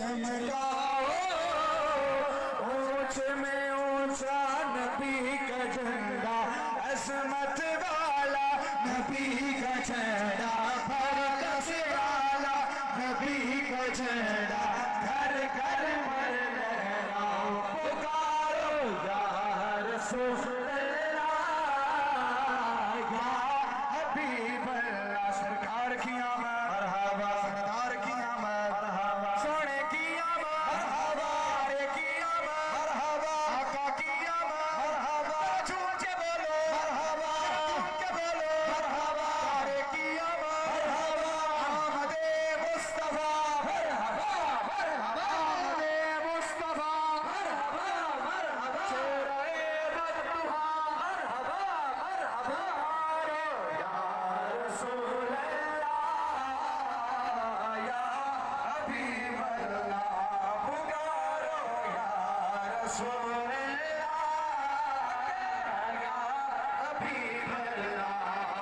چمکاؤ اونچ میں اونچا نبی کا جھنڈا عظمت والا نبی کا جھنڈا برکت سے والا نبی کا جھنڈا گھر گھر پر لہراؤ پکارو یا رسول اللہ یا حبیب اللہ سرکار کی آمد مرحبا سردار کی آمد مرحبا سونے کی آمد مرحبا آرے کی آمد مرحبا آقا کی آمد مرحبا جھوم کے بولو مرحبا جھوم کے بولو مرحبا آرے کی آمد مرحبا آمد مصطفیٰ مرحبا مرحبا آمد مصطفیٰ مرحبا مرحبا چہرہ بددعا مرحبا مرحبا یا رسول اللہ یا حبیب اللہ پکارو یا رسول اللہ یا حبیب اللہ